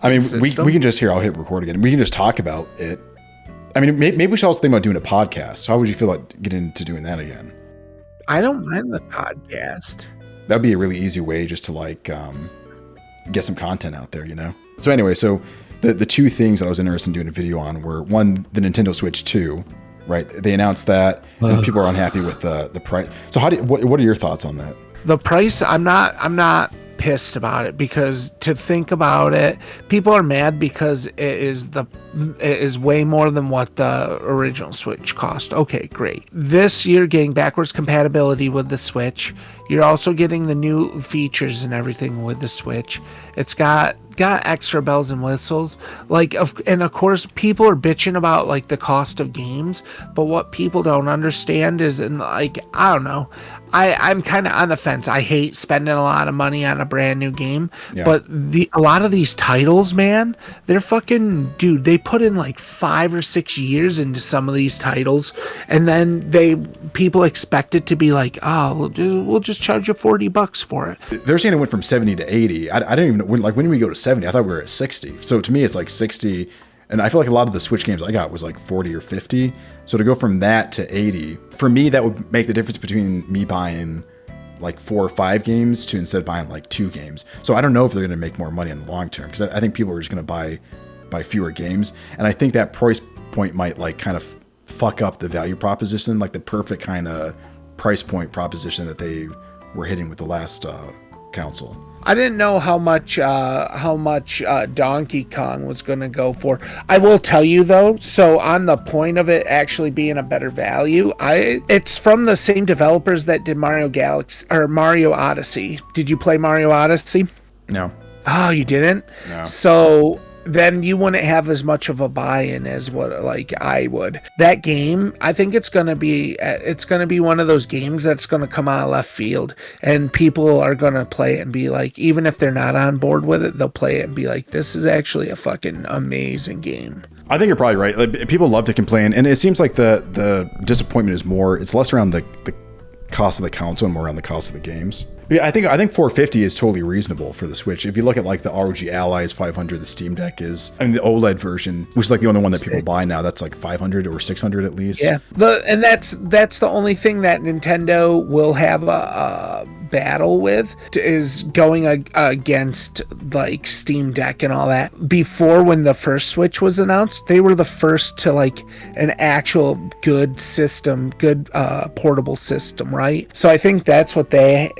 I mean, we can just I'll hit record again. We can just talk about it. I mean, maybe we should also think about doing a podcast. How would you feel about getting into doing that again? I don't mind the podcast. That'd be a really easy way just to like get some content out there, you know? So anyway, so the two things that I was interested in doing a video on were, one, the Nintendo Switch 2, right? They announced that, and people are unhappy with the price. So what are your thoughts on that? The price, I'm not pissed about it, because to think about it, people are mad because it is way more than what the original Switch cost. Okay, great. This year, getting backwards compatibility with the Switch. You're also getting the new features and everything with the Switch. It's got extra bells and whistles, and of course people are bitching about like the cost of games, but what people don't understand is, I don't know, I'm kind of on the fence. I hate spending a lot of money on a brand new game, but a lot of these titles, man, they're fucking, dude, they put in like 5 or 6 years into some of these titles, and then people expect it to be like, oh, we'll just charge you $40 for it. They're saying it went from 70 to 80. I don't even know when did we go to 70? I thought we were at 60. So to me, it's like 60. And I feel like a lot of the Switch games I got was like 40 or 50. So to go from that to 80, for me, that would make the difference between me buying like 4 or 5 games to instead buying like 2 games. So I don't know if they're going to make more money in the long term, because I think people are just going to buy fewer games. And I think that price point might like kind of fuck up the value proposition, like the perfect kind of price point proposition that they were hitting with the last console. I didn't know how much Donkey Kong was going to go for. I will tell you though, so on the point of it actually being a better value, it's from the same developers that did Mario Odyssey. Did you play Mario Odyssey? No. Oh, you didn't? No. So then you wouldn't have as much of a buy-in as what like I would. That game, I think it's gonna be one of those games that's gonna come out of left field, and people are gonna play it and be like, even if they're not on board with it, they'll play it and be like, this is actually a fucking amazing game. I think you're probably right. Like, people love to complain, and it seems like the disappointment is more, it's less around the cost of the console and more around the cost of the games. Yeah, I think $450 is totally reasonable for the Switch. If you look at like the ROG Ally is $500, the Steam Deck is, I mean, the OLED version, which is like the only one that people buy now, that's like $500 or $600 at least. Yeah, and that's the only thing that Nintendo will have a battle with, is going against like Steam Deck and all that. Before, when the first Switch was announced, they were the first to like an actual good system, good portable system, right? So I think that's what they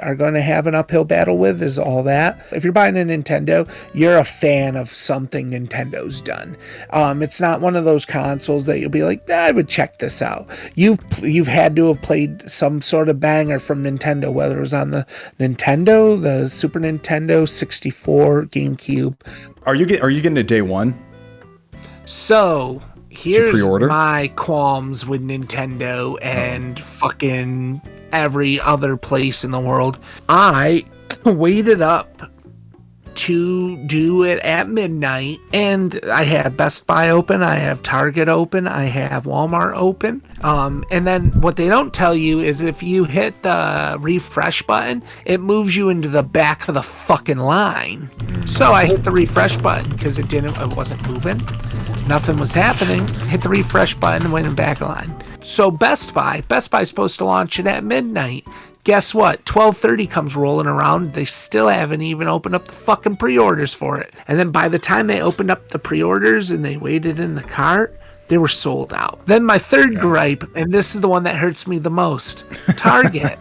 are going to have an uphill battle with, is all that. If you're buying a Nintendo, you're a fan of something Nintendo's done. It's not one of those consoles that you'll be like, I would check this out. You've had to have played some sort of banger from Nintendo, whether it was on the Nintendo, the Super Nintendo, 64, GameCube. Are you getting it day one? So here's my qualms with Nintendo and fucking every other place in the world. I waited up to do it at midnight, and I have Best Buy open, I have Target open, I have Walmart open, and then what they don't tell you is if you hit the refresh button, it moves you into the back of the fucking line. So I hit the refresh button because it wasn't moving, nothing was happening. Hit the refresh button and went in back of the line. So Best Buy's supposed to launch it at midnight. Guess what? 12:30 comes rolling around. They still haven't even opened up the fucking pre-orders for it. And then by the time they opened up the pre-orders and they waited in the cart, they were sold out. Then my third gripe, and this is the one that hurts me the most, Target.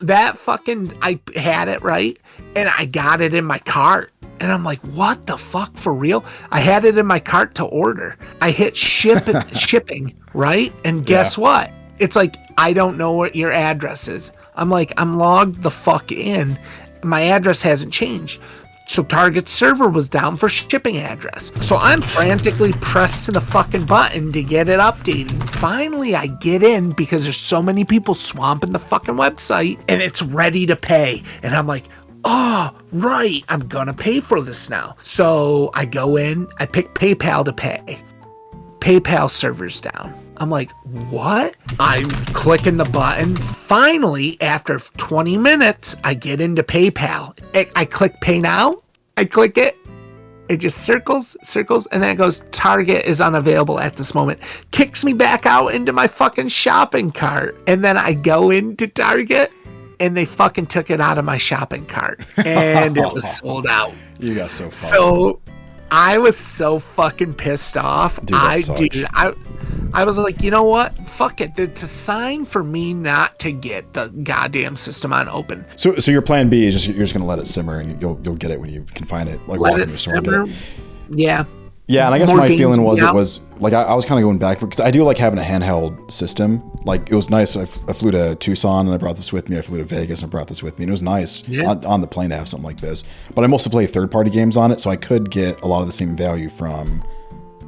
I had it right, and I got it in my cart. And I'm like, what the fuck, for real? I had it in my cart to order. I hit shipping, right? And guess what? It's like, I don't know what your address is. I'm like, I'm logged the fuck in. My address hasn't changed. So Target's server was down for shipping address. So I'm frantically pressing the fucking button to get it updated. Finally, I get in because there's so many people swamping the fucking website, and it's ready to pay. And I'm like, oh, right, I'm gonna pay for this now. So I go in, I pick PayPal to pay. PayPal server's down. I'm like, what? I'm clicking the button. Finally, after 20 minutes, I get into PayPal. I click pay now. I click it. It just circles, and then it goes, Target is unavailable at this moment. Kicks me back out into my fucking shopping cart. And then I go into Target, and they fucking took it out of my shopping cart. And it was sold out. You got so fucked. So I was so fucking pissed off. Dude, I was like, you know what? Fuck it. It's a sign for me not to get the goddamn system on open. So your plan B is just you're just gonna let it simmer and you'll get it when you can find it. Like let it simmer. Yeah. Yeah, and I guess my feeling was it was like I was kind of going back because I do like having a handheld system. Like it was nice. I flew to Tucson and I brought this with me. I flew to Vegas and I brought this with me, and it was nice on the plane to have something like this. But I mostly play third-party games on it, so I could get a lot of the same value from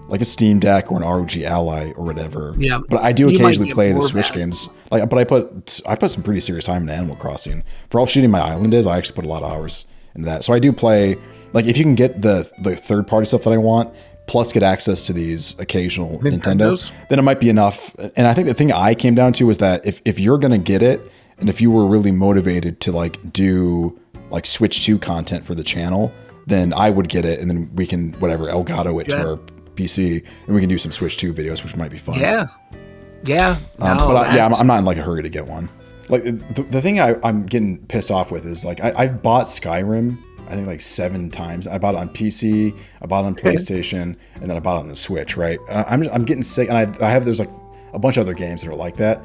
like a Steam Deck or an ROG Ally or whatever. Yeah. But I do occasionally play the Switch games. Like, but I put some pretty serious time into Animal Crossing. For all shooting my island is, I actually put a lot of hours into that. So I do play. Like if you can get the third-party stuff that I want, plus get access to these occasional Nintendos, then it might be enough. And I think the thing I came down to was that if you're gonna get it, and if you were really motivated to like do like Switch 2 content for the channel, then I would get it, and then we can Elgato it to our PC, and we can do some Switch 2 videos, which might be fun. Yeah. I'm not in like a hurry to get one. Like the thing I'm getting pissed off with is like I've bought Skyrim I think like 7 times. I bought it on PC, I bought it on PlayStation, and then I bought it on the Switch, right? I'm getting sick, and there's like a bunch of other games that are like that.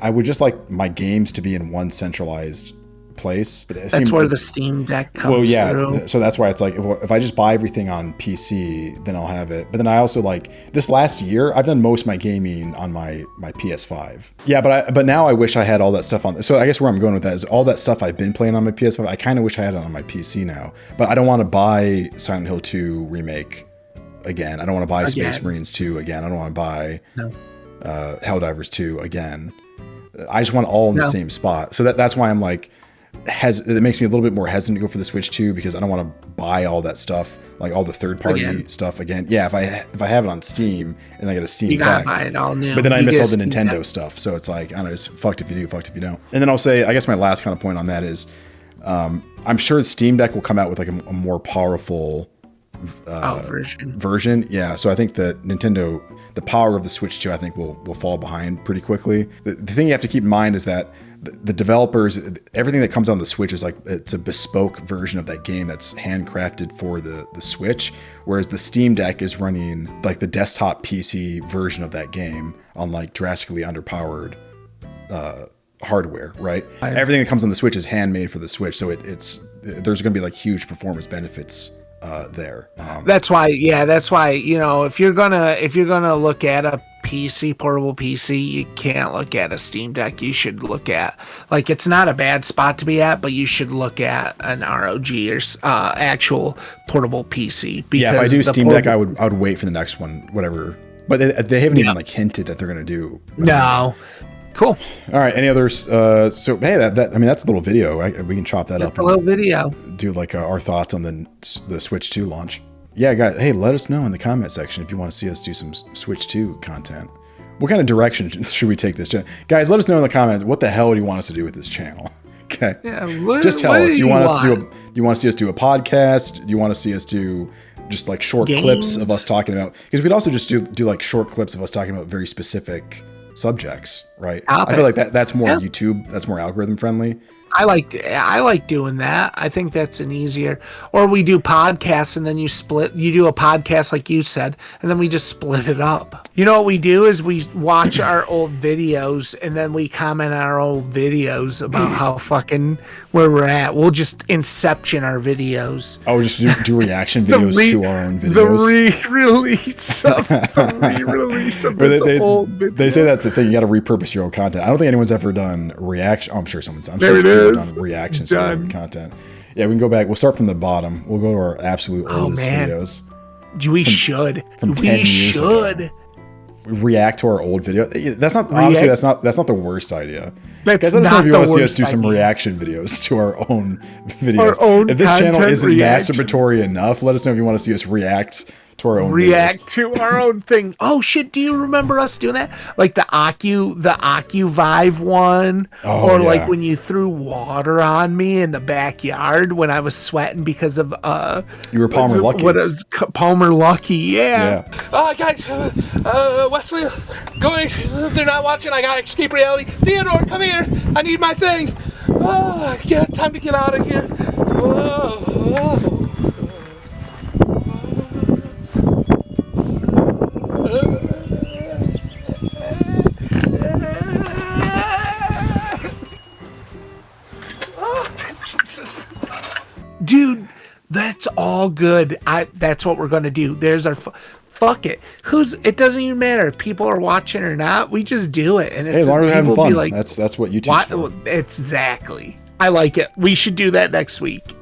I would just like my games to be in one centralized place. That's where the Steam Deck comes through. So that's why it's like if I just buy everything on PC, then I'll have it. But then I also like this last year, I've done most of my gaming on my PS5. Yeah, but now I wish I had all that stuff on. So I guess where I'm going with that is all that stuff I've been playing on my PS5. I kind of wish I had it on my PC now. But I don't want to buy Silent Hill 2 remake again. I don't want to buy Space Marines 2 again. I don't want to buy Helldivers 2 again. I just want it all in the same spot. So that's why I'm like. It makes me a little bit more hesitant to go for the Switch 2 because I don't want to buy all that stuff, like all the third-party stuff again. Yeah, if I have it on Steam and I get a Steam you Deck, gotta buy it all new. But then I miss all the Nintendo stuff. So it's like I don't know, it's fucked if you do, fucked if you don't. And then I'll say, I guess my last kind of point on that is, I'm sure the Steam Deck will come out with like a more powerful version. Yeah, so I think that the power of the Switch 2, I think will fall behind pretty quickly. The thing you have to keep in mind is that the developers, everything that comes on the Switch is like it's a bespoke version of that game that's handcrafted for the Switch, whereas the Steam Deck is running like the desktop PC version of that game on like drastically underpowered hardware, right? Everything that comes on the Switch is handmade for the Switch, so there's going to be like huge performance benefits there. That's why, if you're gonna look at a portable PC, you can't look at a Steam Deck. You should look at, like, it's not a bad spot to be at, but you should look at an ROG or actual portable PC. Yeah, if I do Steam Deck, I would wait for the next one, whatever. But they haven't even like hinted that they're gonna do. No. Cool. All right. Any others? So hey, that's a little video. We can chop that up. A little video. Do like our thoughts on the Switch 2 launch. Yeah, guys. Hey, let us know in the comment section if you want to see us do some Switch 2 content. What kind of direction should we take this? Guys, let us know in the comments. What the hell do you want us to do with this channel? Okay. Yeah. Just tell us. You want to see us do a podcast? Do you want to see us do just like short clips of us talking about? Because we'd also just do like short clips of us talking about very specific subjects, right? I feel like that's more YouTube, that's more algorithm friendly. I like doing that. I think that's an easier, or we do podcasts and then you do a podcast like you said, and then we just split it up. You know what we do is we watch our old videos and then we comment on our old videos about how fucking where we're at. We'll just inception our videos. Oh, just do reaction videos to our own videos. The re-release of this old video. They say that's the thing. You got to repurpose your own content. I don't think anyone's ever done reaction. Oh, I'm sure someone's. I'm sure people have done reactions to our content. Yeah, we can go back. We'll start from the bottom. We'll go to our absolute oldest videos. We should. From 10 years ago. React to our old video. That's not honestly. That's not the worst idea. That's guys, let us know not if you the want to see us worst do some idea. reaction videos to our own videos. Our own if this channel content isn't reaction. masturbatory enough, let us know if you want to see us react to our own React videos. to our own thing. Oh shit, do you remember us doing that? Like the Ocu Vive one, or like when you threw water on me in the backyard when I was sweating because of You were Palmer Lucky. What was Palmer Lucky? Yeah. Guys, Wesley, going. They're not watching. I got escape reality. Theodore, come here. I need my thing. Yeah, time to get out of here. Jesus. Dude, that's all good. That's what we're gonna do. There's our fuck it. It doesn't even matter if people are watching or not. We just do it, and it's as long as we're having fun. Like, That's what you teach. It's exactly. I like it. We should do that next week.